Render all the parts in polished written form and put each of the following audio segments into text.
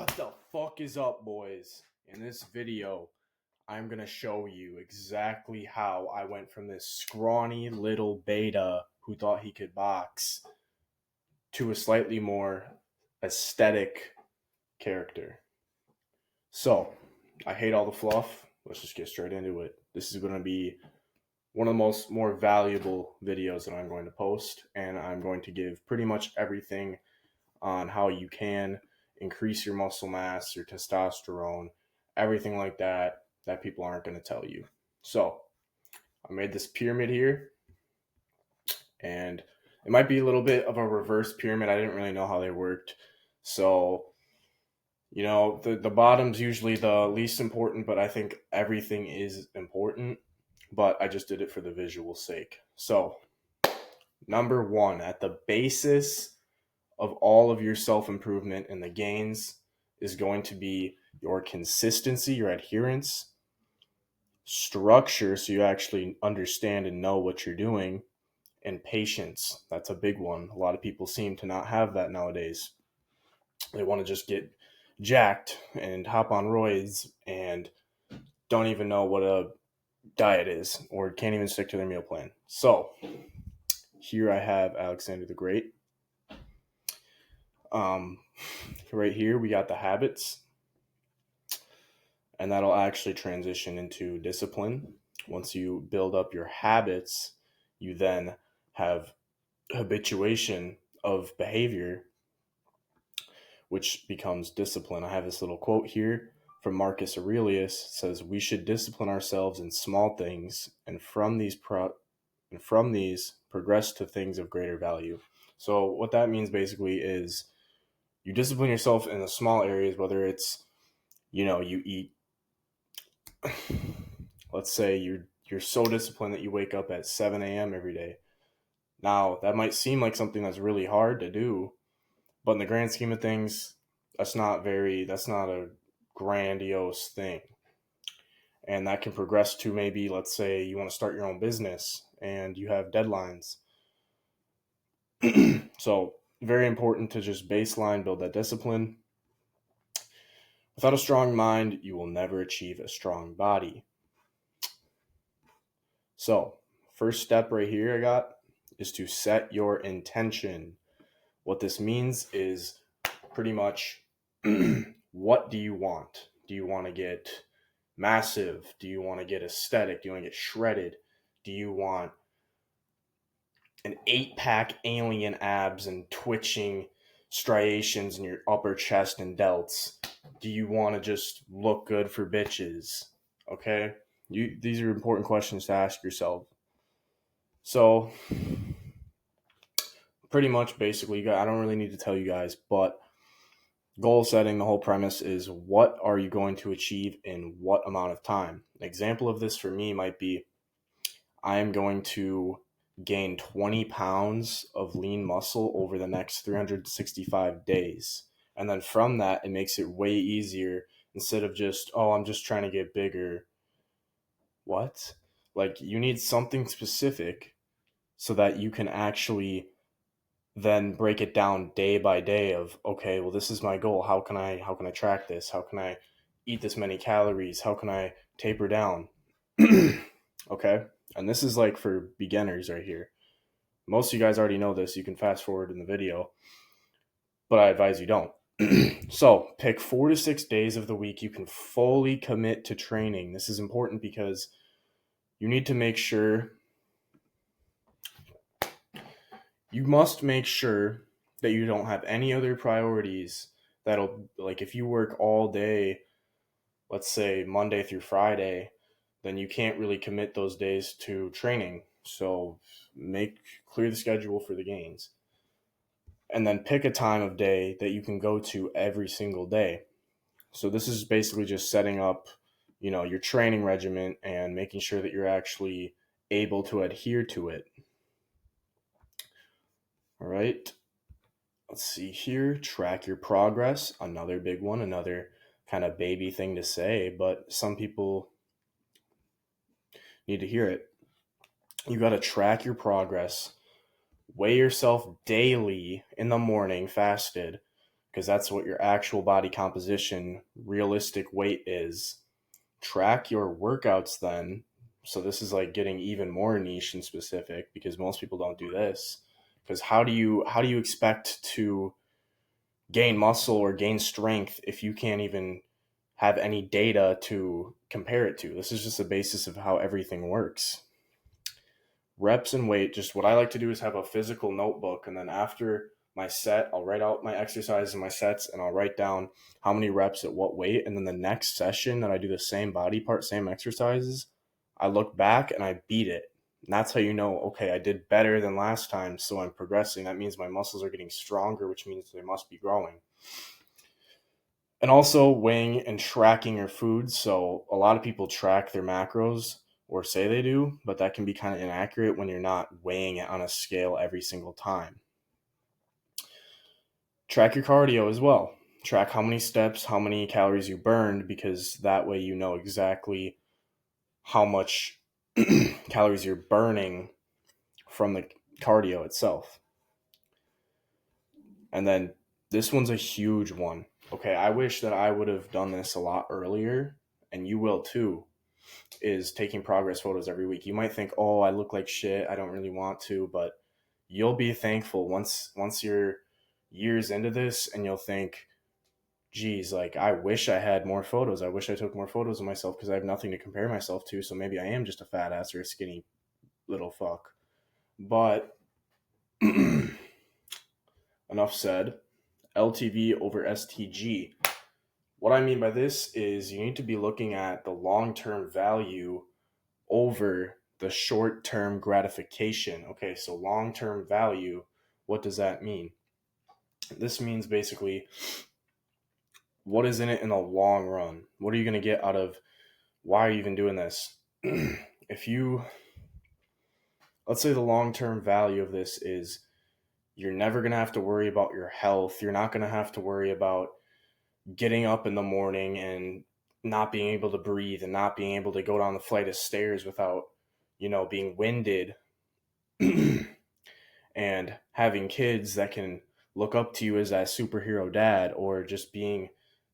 What the fuck is up, boys? In this video, I'm gonna show you exactly how I went from this scrawny little beta who thought he could box to a slightly more aesthetic character. So, I hate all the fluff. Let's just get straight into it. This is gonna be one of the more valuable videos that I'm going to post, and I'm going to give pretty much everything on how you can increase your muscle mass, your testosterone, everything like that people aren't going to tell you. So I made this pyramid here, and it might be a little bit of a reverse pyramid. I didn't really know how they worked. So, the bottom's usually the least important, but I think everything is important. But I just did it for the visual sake. So, number one, at the basis of all of your self-improvement and the gains is going to be your consistency, your adherence, structure, so you actually understand and know what you're doing, and patience. That's a big one. A lot of people seem to not have that nowadays. They want to just get jacked and hop on roids and don't even know what a diet is or can't even stick to their meal plan. So here I have Alexander the Great. Right here we got the habits, and that'll actually transition into discipline. Once you build up your habits, you then have habituation of behavior, which becomes discipline. I have this little quote here from Marcus Aurelius. It says, "We should discipline ourselves in small things, and from these progress to things of greater value." So what that means basically is you discipline yourself in the small areas, whether it's, you eat, let's say you're so disciplined that you wake up at 7 a.m. every day. Now, that might seem like something that's really hard to do, but in the grand scheme of things, that's not a grandiose thing. And that can progress to maybe, let's say you want to start your own business and you have deadlines. So, very important to just baseline, build that discipline. Without a strong mind, you will never achieve a strong body. So, first step right here I got is to set your intention. What this means is pretty much what do you want? Do you want to get massive? Do you want to get aesthetic? Do you want to get shredded? Do you want an 8-pack alien abs and twitching striations in your upper chest and delts? Do you want to just look good for bitches? Okay? These are important questions to ask yourself. So, pretty much basically, I don't really need to tell you guys, but goal setting, the whole premise is what are you going to achieve in what amount of time? An example of this for me might be I am going to gain 20 pounds of lean muscle over the next 365 days. And then from that, it makes it way easier instead of just, oh, I'm just trying to get bigger. What? Like, you need something specific so that you can actually then break it down day by day of, okay, well, this is my goal. How can I track this? How can I eat this many calories? How can I taper down? Okay. And this is like for beginners right here. Most of you guys already know this. You can fast forward in the video, but I advise you don't. So pick 4 to 6 days of the week you can fully commit to training. This is important because you need to make sure you must make sure that you don't have any other priorities that'll, like, if you work all day, let's say Monday through Friday, then you can't really commit those days to training. So clear the schedule for the gains. And then pick a time of day that you can go to every single day. So this is basically just setting up, your training regimen and making sure that you're actually able to adhere to it. All right. Let's see here. Track your progress. Another big one, another kind of baby thing to say, but some people need to hear it. You got to track your progress. Weigh yourself daily in the morning, fasted. because that's what your actual body composition, realistic weight is. Track your workouts then. So this is like getting even more niche and specific because most people don't do this. Because how do you expect to gain muscle or gain strength if you can't even have any data to compare it to? This is just the basis of how everything works. Reps and weight, just what I like to do is have a physical notebook, and then after my set, I'll write out my exercises and my sets, and I'll write down how many reps at what weight. And then the next session that I do the same body part, same exercises, I look back and I beat it. And that's how you know, okay, I did better than last time, so I'm progressing. That means my muscles are getting stronger, which means they must be growing. And also weighing and tracking your food. So a lot of people track their macros or say they do, but that can be kind of inaccurate when you're not weighing it on a scale every single time. Track your cardio as well. Track how many steps, how many calories you burned, because that way you know exactly how much calories you're burning from the cardio itself. And then this one's a huge one. Okay, I wish that I would have done this a lot earlier, and you will too, is taking progress photos every week. You might think, oh, I look like shit, I don't really want to, but you'll be thankful once you're years into this, and you'll think, geez, like I wish I had more photos. I wish I took more photos of myself because I have nothing to compare myself to. So maybe I am just a fat ass or a skinny little fuck. But enough said. LTV over STG. What I mean by this is you need to be looking at the long-term value over the short-term gratification. Okay, so long-term value, what does that mean? This means basically what is in it in the long run? What are you going to get out of, why are you even doing this? If you, let's say the long-term value of this is you're never going to have to worry about your health. You're not going to have to worry about getting up in the morning and not being able to breathe and not being able to go down the flight of stairs without, being winded. And having kids that can look up to you as that superhero dad, or just being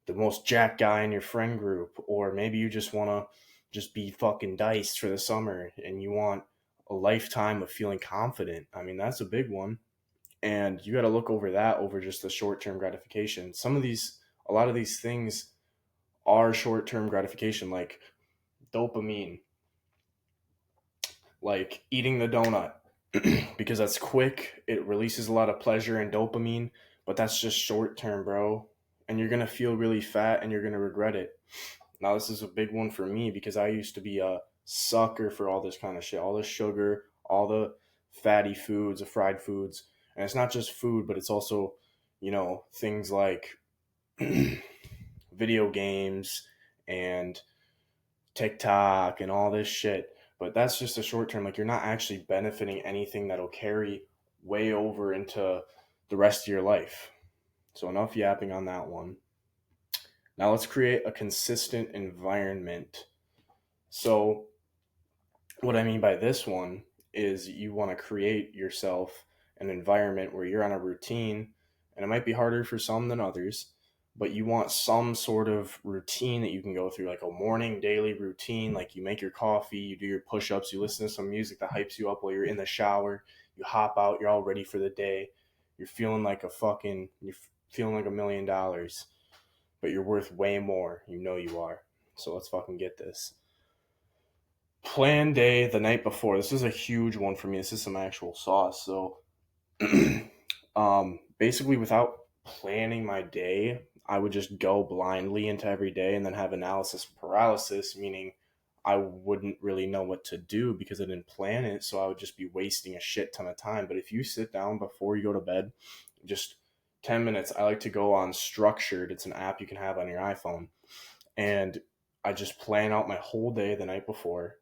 the most jacked guy in your friend group, or maybe you just want to just be fucking diced for the summer and you want a lifetime of feeling confident. I mean, that's a big one. And you got to look over that over just the short-term gratification. A lot of these things are short-term gratification, like dopamine, like eating the donut, because that's quick. It releases a lot of pleasure and dopamine, but that's just short term, bro. And you're going to feel really fat and you're going to regret it. Now, this is a big one for me because I used to be a sucker for all this kind of shit, all the sugar, all the fatty foods, the fried foods. And it's not just food, but it's also, things like video games and TikTok and all this shit. But that's just a short term. Like, you're not actually benefiting anything that'll carry way over into the rest of your life. So enough yapping on that one. Now let's create a consistent environment. So what I mean by this one is you want to create yourself an environment where you're on a routine, and it might be harder for some than others, but you want some sort of routine that you can go through, like a morning daily routine. Like, you make your coffee, you do your push-ups, you listen to some music that hypes you up while you're in the shower, you hop out, you're all ready for the day, you're feeling like $1 million, but you're worth way more. You are. So let's fucking get this. Plan day the night before. This is a huge one for me. This is some actual sauce. So basically, without planning my day, I would just go blindly into every day and then have analysis paralysis, meaning I wouldn't really know what to do because I didn't plan it. So I would just be wasting a shit ton of time. But if you sit down before you go to bed, just 10 minutes, I like to go on Structured. It's an app you can have on your iPhone. And I just plan out my whole day the night before.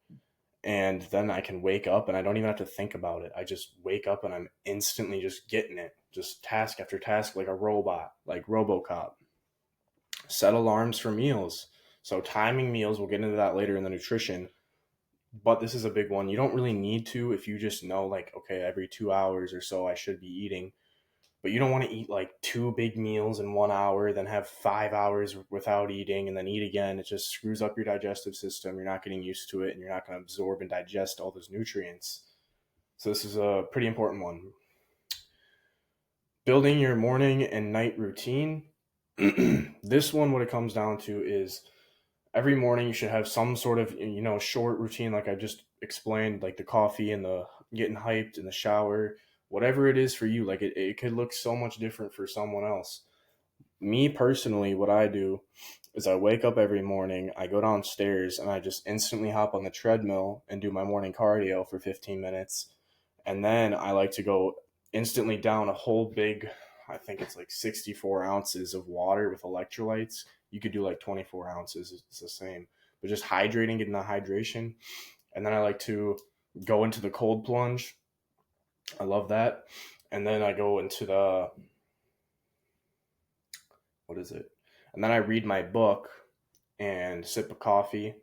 And then I can wake up and I don't even have to think about it. I just wake up and I'm instantly just getting it. Just task after task, like a robot, like RoboCop. Set alarms for meals. So timing meals, we'll get into that later in the nutrition. But this is a big one. You don't really need to if you just know, like, okay, every 2 hours or so I should be eating. but you don't want to eat like 2 big meals in 1 hour, then have 5 hours without eating and then eat again. It just screws up your digestive system. You're not getting used to it and you're not going to absorb and digest all those nutrients. So this is a pretty important one. Building your morning and night routine. This one, what it comes down to is every morning you should have some sort of, short routine, like I just explained, like the coffee and the getting hyped in the shower, whatever it is for you. Like it could look so much different for someone else. Me personally, what I do is I wake up every morning, I go downstairs and I just instantly hop on the treadmill and do my morning cardio for 15 minutes. And then I like to go instantly down a whole big, I think it's like 64 ounces of water with electrolytes. You could do like 24 ounces, it's the same. But just hydrating, getting the hydration. And then I like to go into the cold plunge. I love that. And then I go into the, what is it? And then I read my book and sip a coffee.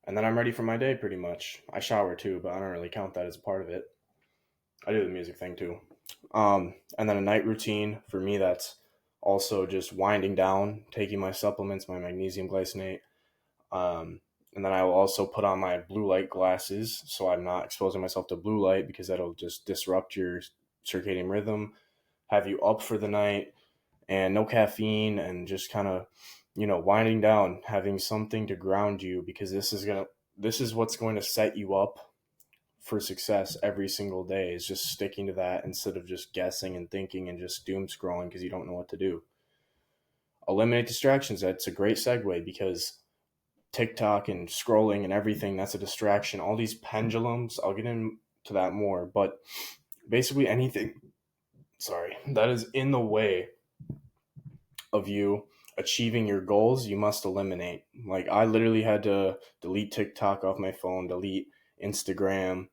And then I'm ready for my day pretty much. I shower too, but I don't really count that as part of it. I do the music thing too. And then a night routine for me, that's also just winding down, taking my supplements, my magnesium glycinate. And then I will also put on my blue light glasses so I'm not exposing myself to blue light because that'll just disrupt your circadian rhythm, have you up for the night, and no caffeine, and just kind of, winding down, having something to ground you because this is what's going to set you up for success every single day, is just sticking to that instead of just guessing and thinking and just doom scrolling because you don't know what to do. Eliminate distractions. That's a great segue because TikTok and scrolling and everything, that's a distraction. All these pendulums, I'll get into that more, but basically anything, that is in the way of you achieving your goals, you must eliminate. Like I literally had to delete TikTok off my phone, delete Instagram,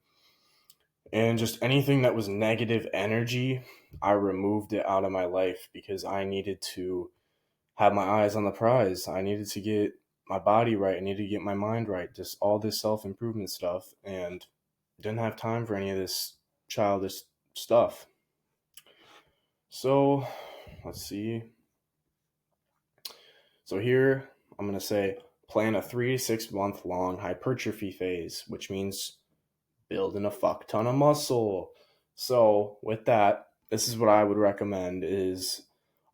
and just anything that was negative energy, I removed it out of my life because I needed to have my eyes on the prize. I needed to get my body right. I needed to get my mind right. Just all this self improvement stuff, and didn't have time for any of this childish stuff. So let's see. So here I'm gonna say plan a 3 to 6 month long hypertrophy phase, which means building a fuck ton of muscle. So with that, this is what I would recommend is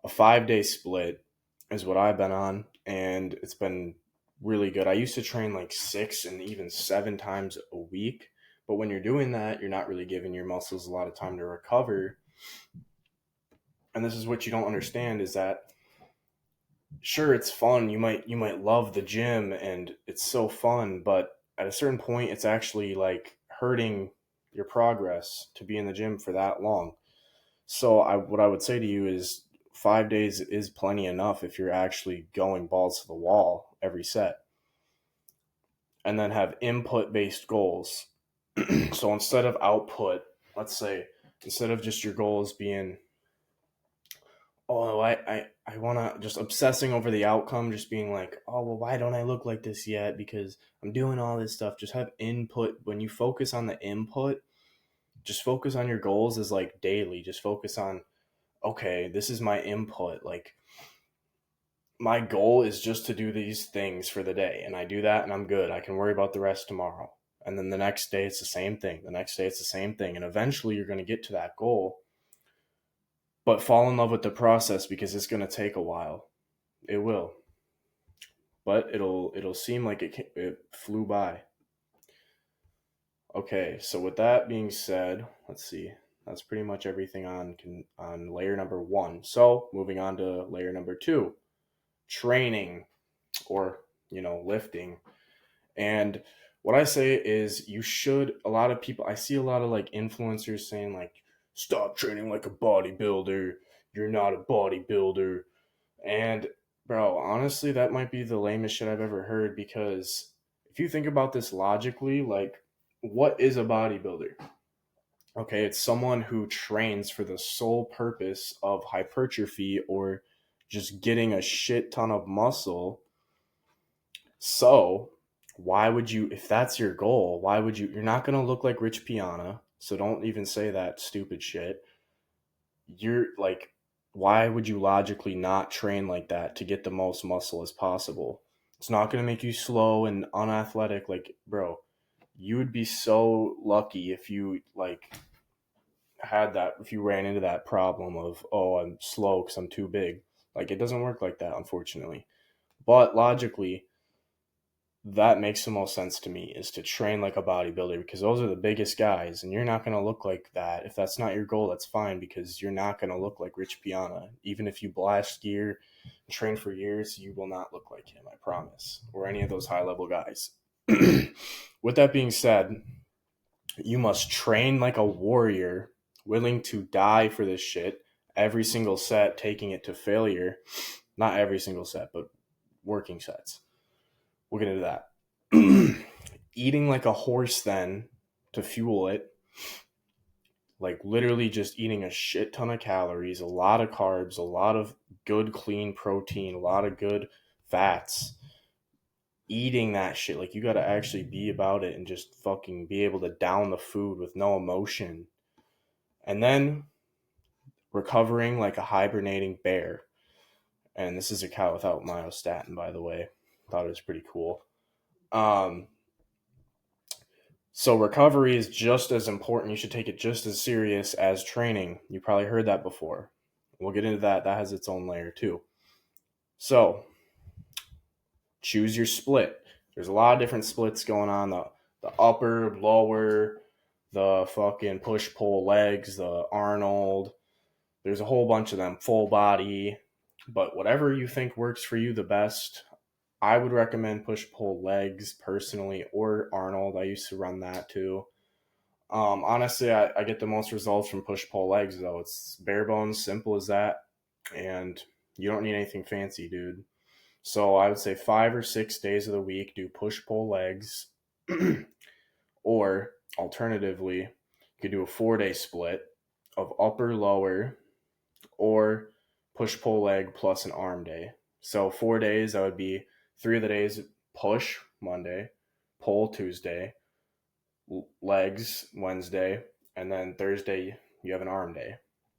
a 5 day split is what I've been on, and it's been really good. I used to train like 6 and even 7 times a week, but when you're doing that, you're not really giving your muscles a lot of time to recover. And this is what you don't understand is that sure it's fun. You might love the gym and it's so fun, but at a certain point it's actually like hurting your progress to be in the gym for that long. So what I would say to you is 5 days is plenty enough if you're actually going balls to the wall every set. And then have input based goals. So instead of output, let's say, instead of just your goals being, oh, I want to just obsessing over the outcome, just being like, oh, well, why don't I look like this yet? Because I'm doing all this stuff. Just have input. When you focus on the input, just focus on your goals as like daily. Just focus on, okay, this is my input. Like, my goal is just to do these things for the day. And I do that and I'm good. I can worry about the rest tomorrow. And then the next day, it's the same thing. The next day, it's the same thing. And eventually, you're going to get to that goal. But fall in love with the process because it's going to take a while. It will, but it'll seem like it flew by. Okay, so with that being said, let's see. That's pretty much everything on layer number 1. So moving on to layer number 2, training, or lifting. And what I say is a lot of people, I see a lot of like influencers saying like, stop training like a bodybuilder. You're not a bodybuilder. And bro, honestly, that might be the lamest shit I've ever heard because if you think about this logically, like, what is a bodybuilder? Okay, it's someone who trains for the sole purpose of hypertrophy or just getting a shit ton of muscle. So, why would you, if that's your goal, you're not going to look like Rich Piana, so don't even say that stupid shit. you're like, why would you logically not train like that to get the most muscle as possible? It's not going to make you slow and unathletic. Like, bro, you would be so lucky if you like had that, if you ran into that problem of, oh, I'm slow because I'm too big. Like, it doesn't work like that, unfortunately. But logically, that makes the most sense to me, is to train like a bodybuilder, because those are the biggest guys, and you're not going to look like that. If that's not your goal, that's fine, because you're not going to look like Rich Piana. Even if you blast gear and train for years, you will not look like him, I promise, or any of those high level guys. With that being said, you must train like a warrior, willing to die for this shit every single set, taking it to failure. Not every single set, but working sets. We'll get into that. Eating like a horse then to fuel it, like literally just eating a shit ton of calories, a lot of carbs, a lot of good clean protein, a lot of good fats. Eating that shit, like you got to actually be about it and just fucking be able to down the food with no emotion. And then recovering like a hibernating bear. And this is a cow without myostatin, by the way. Thought it was pretty cool. So recovery is just as important. You should take it just as serious as training. You probably heard that before. We'll get into that. That has its own layer too. So choose your split. There's a lot of different splits going on. The upper, lower, the fucking push pull legs, the Arnold. There's a whole bunch of them. Full body. But whatever you think works for you the best. I would recommend push pull legs personally, or Arnold. I used to run that too. Honestly, I get the most results from push pull legs though. It's bare bones, simple as that, and you don't need anything fancy, dude. So I would say 5 or 6 days of the week do push pull legs, or alternatively, you could do a 4 day split of upper lower, or push pull leg plus an arm day. So 4 days, that would be 3 of the days push Monday, pull Tuesday, legs Wednesday, and then Thursday you have an arm day,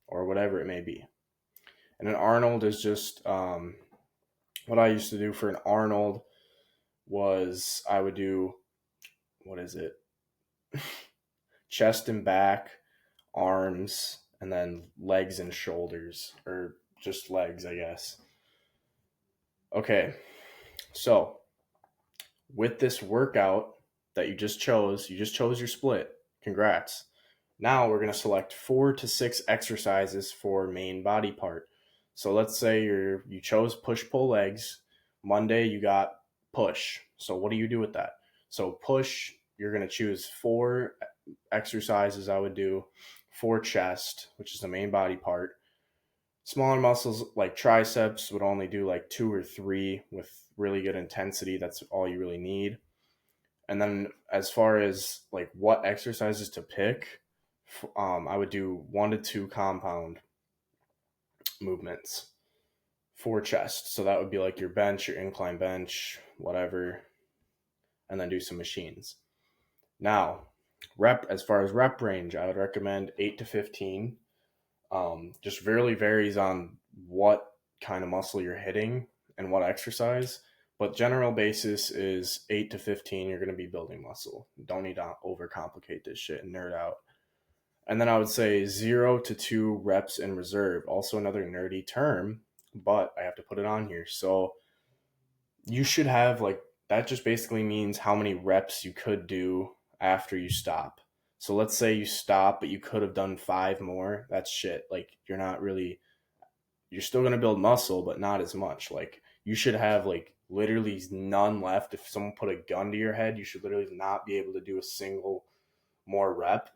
or whatever it may be. And an Arnold is just what I used to do for an Arnold was I would do, what is it? Chest and back, arms, and then legs and shoulders, or just legs, I guess. Okay, so with this workout that you just chose your split. Congrats. Now we're going to select 4 to 6 exercises for main body part. So let's say you chose push pull legs. Monday you got push. So what do you do with that? So push, you're going to choose 4 exercises I would do for chest, which is the main body part. Smaller muscles like triceps would only do like 2 or 3 with really good intensity. That's all you really need. And then as far as like what exercises to pick, I would do 1 to 2 compound movements for chest. So that would be like your bench, your incline bench, whatever, and then do some machines. Now, as far as rep range, I would recommend 8 to 15. Just really varies on what kind of muscle you're hitting and what exercise. But general basis is 8 to 15. You're going to be building muscle. Don't need to overcomplicate this shit and nerd out. And then I would say 0 to 2 reps in reserve. Also another nerdy term, but I have to put it on here. So you should have like, that just basically means how many reps you could do after you stop. So let's say you stop, but you could have done 5 more. That's shit. Like you're still going to build muscle, but not as much. Like you should have like literally none left. If someone put a gun to your head, you should literally not be able to do a single more rep.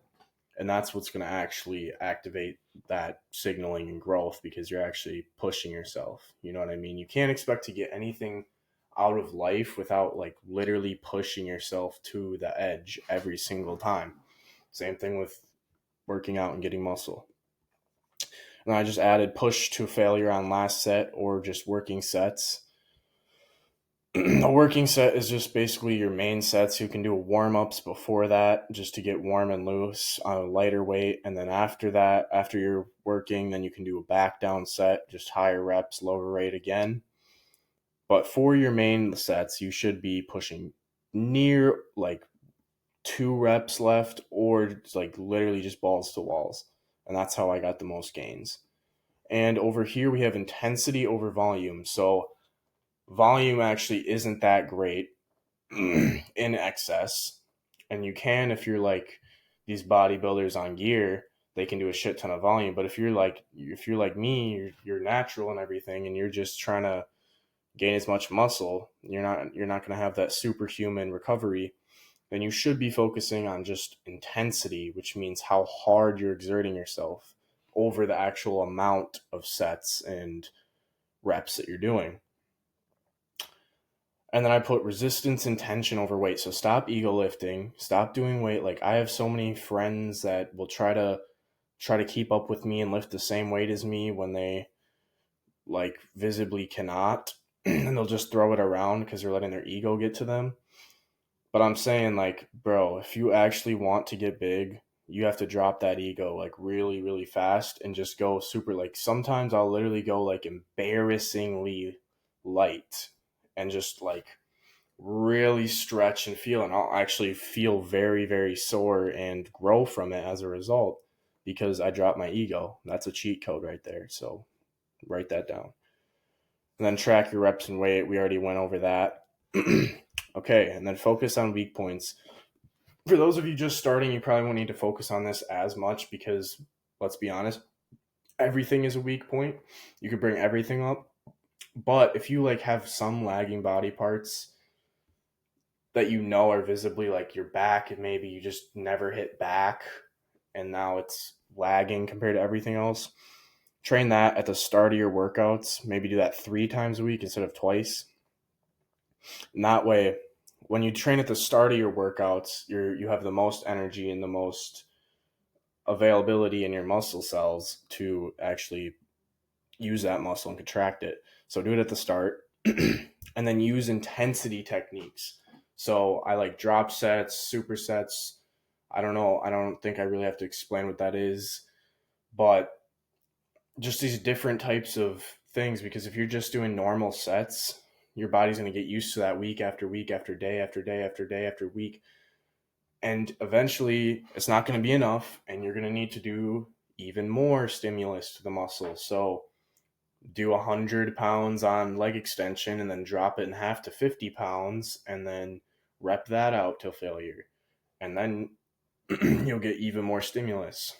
And that's what's going to actually activate that signaling and growth, because you're actually pushing yourself. You know what I mean? You can't expect to get anything out of life without like literally pushing yourself to the edge every single time. Same thing with working out and getting muscle. And I just added push to failure on last set, or just working sets. A working set is just basically your main sets. You can do warm-ups before that just to get warm and loose on a lighter weight. And then after that, after you're working, then you can do a back down set, just higher reps, lower rate again. But for your main sets, you should be pushing near like 2 reps left, or it's like literally just balls to walls. And that's how I got the most gains. And over here, we have intensity over volume. So volume actually isn't that great in excess. And you can, if you're like these bodybuilders on gear, they can do a shit ton of volume. But if you're like me, you're natural and everything, and you're just trying to gain as much muscle, you're not going to have that superhuman recovery. Then you should be focusing on just intensity, which means how hard you're exerting yourself over the actual amount of sets and reps that you're doing. And then I put resistance and tension over weight. So stop ego lifting, stop doing weight. Like, I have so many friends that will try to keep up with me and lift the same weight as me when they like visibly cannot. And they'll just throw it around because they're letting their ego get to them. But I'm saying, like, bro, if you actually want to get big, you have to drop that ego like really, really fast and just go super. Like, sometimes I'll literally go like embarrassingly light and just like really stretch and feel, and I'll actually feel very, very sore and grow from it as a result because I dropped my ego. That's a cheat code right there. So write that down. And then track your reps and weight. We already went over that. Okay, and then focus on weak points. For those of you just starting, you probably won't need to focus on this as much because, let's be honest, everything is a weak point. You could bring everything up. But if you like have some lagging body parts that you know are visibly, like your back, and maybe you just never hit back and now it's lagging compared to everything else, train that at the start of your workouts. Maybe do that 3 times a week instead of twice. And that way, when you train at the start of your workouts, you have the most energy and the most availability in your muscle cells to actually use that muscle and contract it. So do it at the start. And then use intensity techniques. So I like drop sets, supersets. I don't know. I don't think I really have to explain what that is, but just these different types of things, because if you're just doing normal sets, your body's going to get used to that week after week after day after day after day after week. And eventually it's not going to be enough, and you're going to need to do even more stimulus to the muscle. So do 100 pounds on leg extension and then drop it in half to 50 pounds and then rep that out till failure. And then you'll get even more stimulus.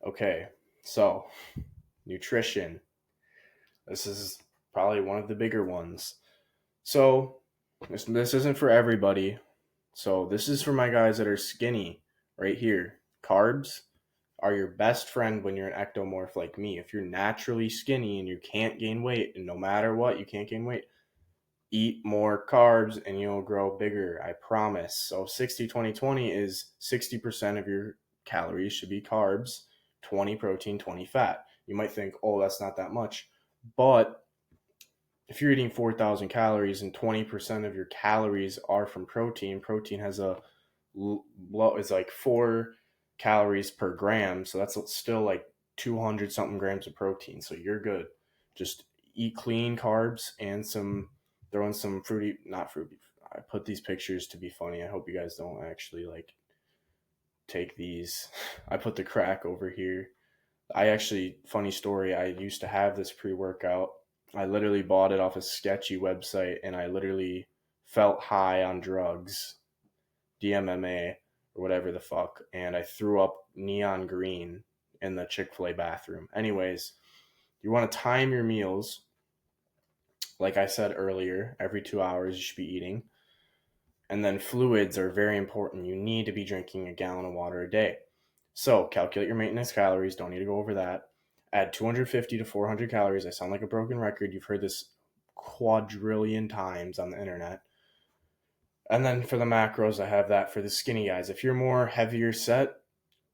Okay, so nutrition. This is probably one of the bigger ones. So this isn't for everybody. So this is for my guys that are skinny right here. Carbs are your best friend when you're an ectomorph like me. If you're naturally skinny and you can't gain weight, and no matter what, you can't gain weight, eat more carbs and you'll grow bigger. I promise. So 60-20-20 is 60% of your calories should be carbs, 20 protein, 20 fat. You might think, oh, that's not that much. But if you're eating 4,000 calories and 20% of your calories are from protein, protein has is like 4 calories per gram. So that's still like 200 something grams of protein. So you're good. Just eat clean carbs and throw in some fruity, not fruity. I put these pictures to be funny. I hope you guys don't actually like take these. I put the crack over here. Funny story, I used to have this pre-workout. I literally bought it off a sketchy website, and I literally felt high on drugs, DMMA, or whatever the fuck, and I threw up neon green in the Chick-fil-A bathroom. Anyways, you want to time your meals. Like I said earlier, every 2 hours you should be eating. And then fluids are very important. You need to be drinking a gallon of water a day. So calculate your maintenance calories. Don't need to go over that. Add 250 to 400 calories. I sound like a broken record. You've heard this quadrillion times on the internet. And then for the macros, I have that for the skinny guys. If you're more heavier set,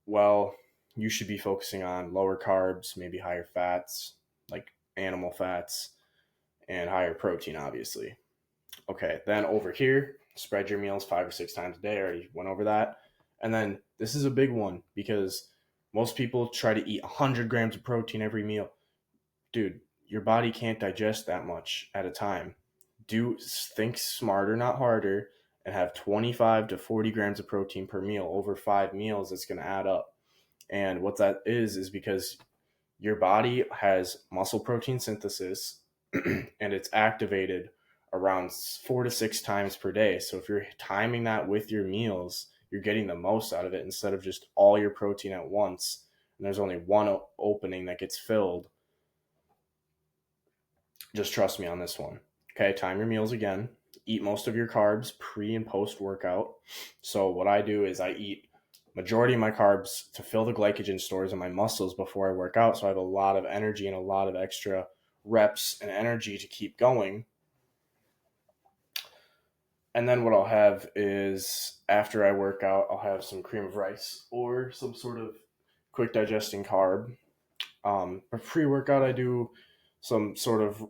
well, you should be focusing on lower carbs, maybe higher fats, like animal fats, and higher protein, obviously. Okay, then over here, spread your meals 5 or 6 times a day. I already went over that. And then this is a big one because most people try to eat 100 grams of protein every meal. Dude, your body can't digest that much at a time. Think smarter, not harder, and have 25 to 40 grams of protein per meal over 5 meals. It's going to add up. And what that is because your body has muscle protein synthesis and it's activated around 4 to 6 times per day. So if you're timing that with your meals, you're getting the most out of it instead of just all your protein at once. And there's only one opening that gets filled. Just trust me on this one. Okay, time your meals again. Eat most of your carbs pre and post workout. So what I do is I eat majority of my carbs to fill the glycogen stores in my muscles before I work out, so I have a lot of energy and a lot of extra reps and energy to keep going. And then what I'll have is after I work out, I'll have some cream of rice or some sort of quick digesting carb. Pre-workout, I do some sort of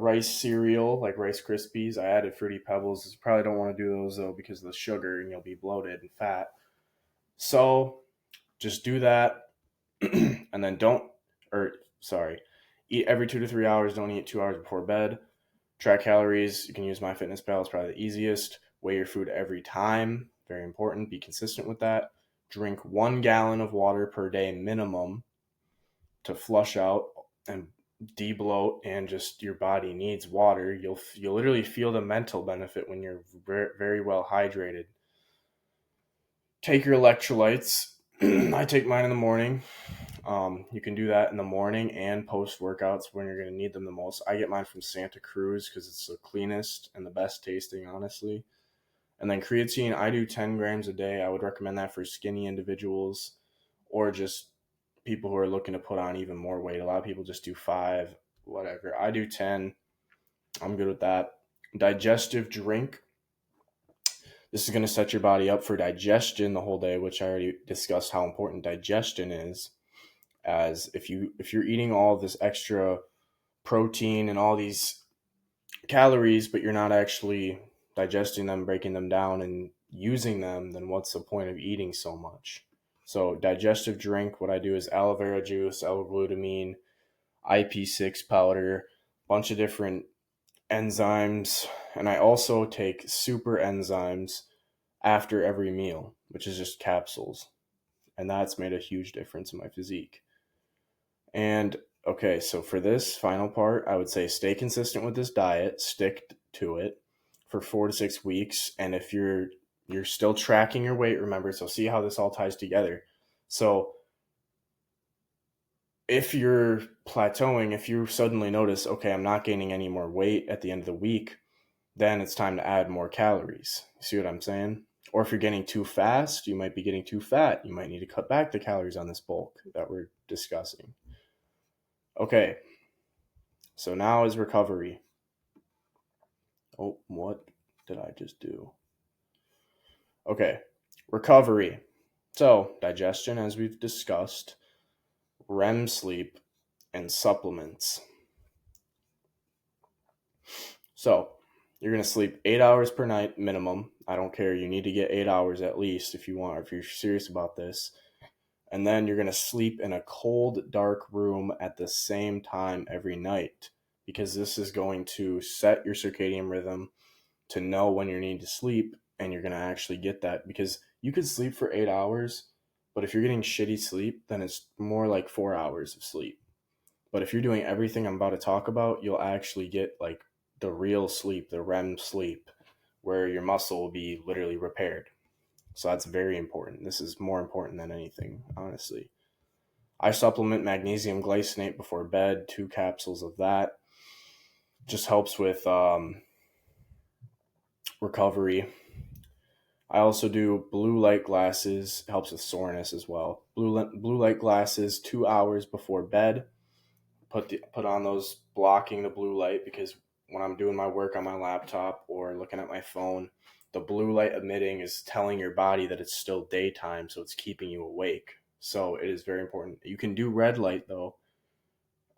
rice cereal, like Rice Krispies. I added Fruity Pebbles. You probably don't want to do those though because of the sugar and you'll be bloated and fat. So just do that, and then eat every 2 to 3 hours. Don't eat 2 hours before bed. Track calories. You can use MyFitnessPal. It's probably the easiest. Weigh your food every time. Very important. Be consistent with that. Drink 1 gallon of water per day minimum to flush out and debloat, and just your body needs water. You'll literally feel the mental benefit when you're very, very well hydrated. Take your electrolytes. I take mine in the morning. You can do that in the morning and post workouts when you're going to need them the most. I get mine from Santa Cruz because it's the cleanest and the best tasting, honestly. And then creatine, I do 10 grams a day. I would recommend that for skinny individuals or just people who are looking to put on even more weight. A lot of people just do 5, whatever. I do 10. I'm good with that. Digestive drink. This is going to set your body up for digestion the whole day, which I already discussed how important digestion is. As if you're eating all this extra protein and all these calories, but you're not actually digesting them, breaking them down, and using them, then what's the point of eating so much? So digestive drink, what I do is aloe vera juice, L-glutamine, IP6 powder, bunch of different enzymes, and I also take super enzymes after every meal, which is just capsules, and that's made a huge difference in my physique. And okay, so for this final part, I would say stay consistent with this diet, stick to it for 4 to 6 weeks, and if you're still tracking your weight, remember, so see how this all ties together. So if you're plateauing, if you suddenly notice, okay, I'm not gaining any more weight at the end of the week, then it's time to add more calories. See what I'm saying? Or if you're getting too fast, you might be getting too fat. You might need to cut back the calories on this bulk that we're discussing. Okay, so now is recovery. Oh, what did I just do? Okay, recovery. So, digestion, as we've discussed, REM sleep, and supplements. So, you're going to sleep 8 hours per night minimum. I don't care. You need to get 8 hours at least if you're serious about this. And then you're going to sleep in a cold, dark room at the same time every night, because this is going to set your circadian rhythm to know when you need to sleep, and you're going to actually get that, because you could sleep for 8 hours, but if you're getting shitty sleep, then it's more like 4 hours of sleep. But if you're doing everything I'm about to talk about, you'll actually get like the real sleep, the REM sleep, where your muscle will be literally repaired. So that's very important. This is more important than anything, honestly. I supplement magnesium glycinate before bed, 2 capsules of that. Just helps with recovery. I also do blue light glasses, helps with soreness as well. Blue light glasses 2 hours before bed. Put on those blocking the blue light, because when I'm doing my work on my laptop or looking at my phone, the blue light emitting is telling your body that it's still daytime, so it's keeping you awake. So it is very important. You can do red light though.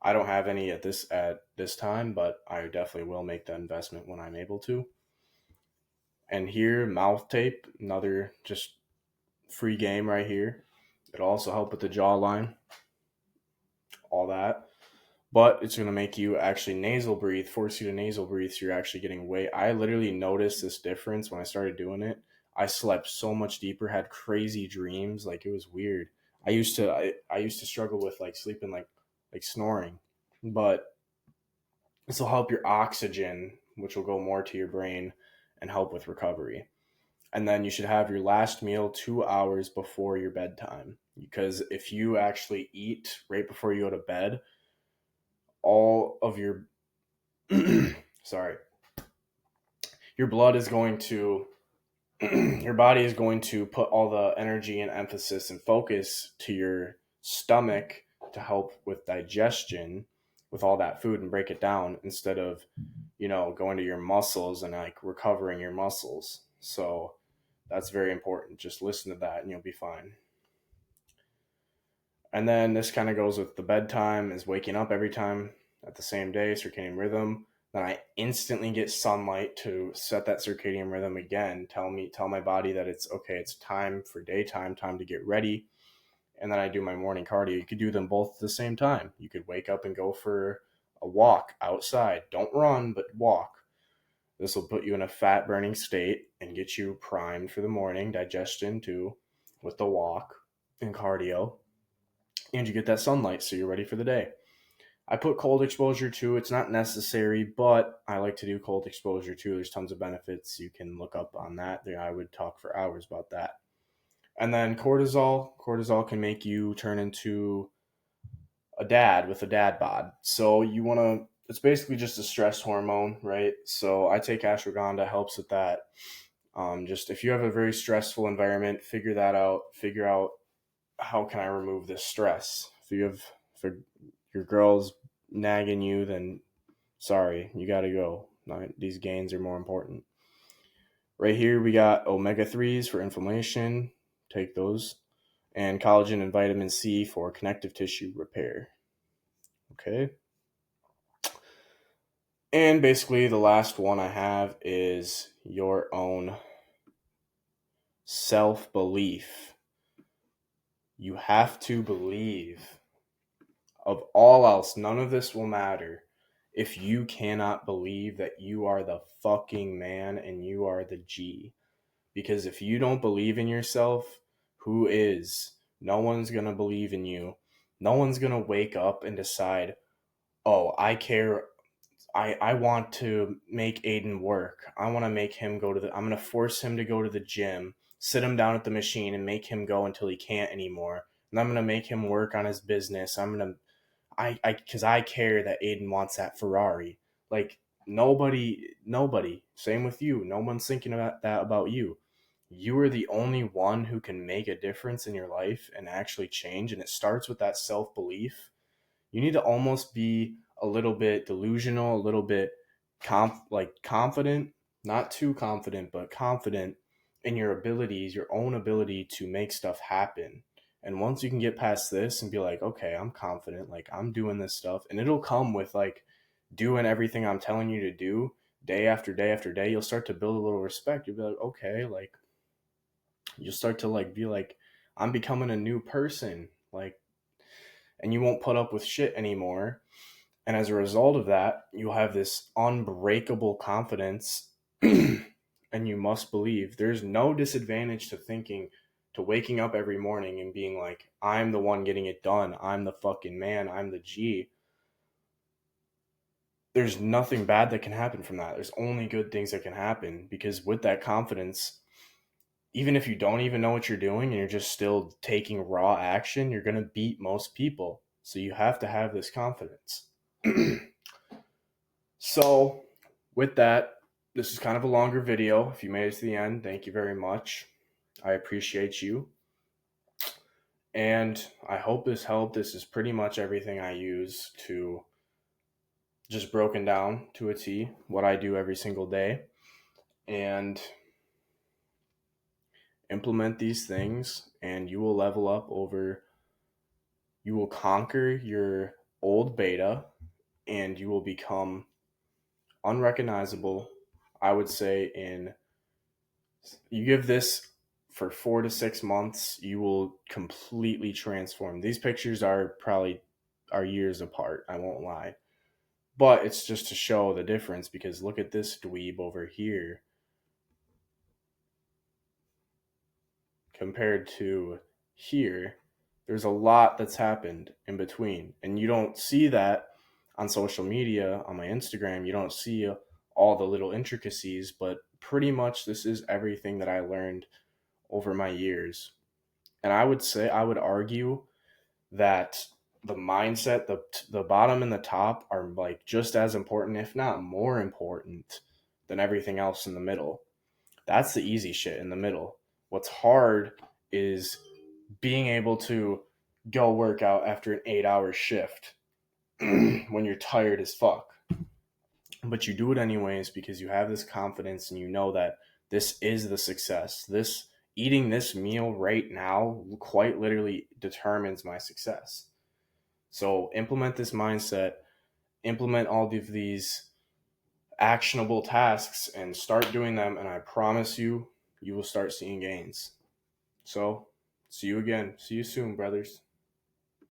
I don't have any at this time, but I definitely will make the investment when I'm able to. And here, mouth tape, another just free game right here. It'll also help with the jawline, all that. But it's going to make you actually nasal breathe, force you to nasal breathe. So you're actually getting weight. I literally noticed this difference when I started doing it. I slept so much deeper, had crazy dreams. Like, it was weird. I used to struggle with like sleeping, like snoring. But this will help your oxygen, which will go more to your brain and help with recovery. And then you should have your last meal 2 hours before your bedtime. Because if you actually eat right before you go to bed, all of your sorry, your blood is going to your body is going to put all the energy and emphasis and focus to your stomach to help with digestion with all that food and break it down instead of going to your muscles and like recovering your muscles. So that's very important. Just listen to that and you'll be fine. And then this kind of goes with the bedtime is waking up every time at the same day, circadian rhythm. Then I instantly get sunlight to set that circadian rhythm again. Tell my body that it's okay, it's time for daytime, time to get ready. And then I do my morning cardio. You could do them both at the same time. You could wake up and go for a walk outside. Don't run, but walk. This will put you in a fat burning state and get you primed for the morning, digestion too, with the walk and cardio. And you get that sunlight so you're ready for the day. I put cold exposure too. It's not necessary, but I like to do cold exposure too. There's tons of benefits you can look up on that. I would talk for hours about that. And then cortisol. Cortisol can make you turn into a dad with a dad bod. So you want to, it's basically just a stress hormone, right? So I take ashwagandha, helps with that. Just if you have a very stressful environment, figure that out. Figure out how can I remove this stress. If your girl's nagging you, then sorry, you got to go. These gains are more important. Right here, we got omega-3s for inflammation. Take those. And collagen and vitamin C for connective tissue repair. Okay. And basically, the last one I have is your own self-belief. You have to believe. Of all else, none of this will matter if you cannot believe that you are the fucking man and you are the G. Because if you don't believe in yourself, who is? No one's going to believe in you. No one's going to wake up and decide, oh, I care. I want to make Aiden work. I want to make him I'm going to force him to go to the gym, sit him down at the machine and make him go until he can't anymore. And I'm going to make him work on his business. Because I care that Aiden wants that Ferrari. Like, nobody, same with you. No one's thinking about that about you. You are the only one who can make a difference in your life and actually change. And it starts with that self belief. You need to almost be a little bit delusional, a little bit confident, not too confident, but confident in your abilities, your own ability to make stuff happen. And once you can get past this and be like, okay, I'm confident, like I'm doing this stuff, and it'll come with like doing everything I'm telling you to do day after day after day, you'll start to build a little respect. You'll be like, okay, like you'll start to like be like, I'm becoming a new person. Like, and you won't put up with shit anymore. And as a result of that, you'll have this unbreakable confidence. And you must believe there's no disadvantage to waking up every morning and being like, I'm the one getting it done. I'm the fucking man. I'm the G. There's nothing bad that can happen from that. There's only good things that can happen because with that confidence, even if you don't even know what you're doing and you're just still taking raw action, you're going to beat most people. So you have to have this confidence. So with that, this is kind of a longer video. If you made it to the end, thank you very much. I appreciate you. And I hope this helped. This is pretty much everything I use to just broken down to a T, what I do every single day. And implement these things and you will level up you will conquer your old beta and you will become unrecognizable. I would say you give this for 4 to 6 months, you will completely transform. These pictures are years apart, I won't lie. But it's just to show the difference because look at this dweeb over here compared to here. There's a lot that's happened in between. And you don't see that on social media, on my Instagram. You don't see all the little intricacies, but pretty much this is everything that I learned over my years. And I would argue that the mindset, the bottom and the top are like just as important, if not more important, than everything else in the middle. That's the easy shit in the middle. What's hard is being able to go work out after an 8 hour shift when you're tired as fuck. But you do it anyways because you have this confidence and you know that this is the success. This eating this meal right now quite literally determines my success. So implement this mindset, implement all of these actionable tasks and start doing them. And I promise you, you will start seeing gains. So see you again. See you soon, brothers.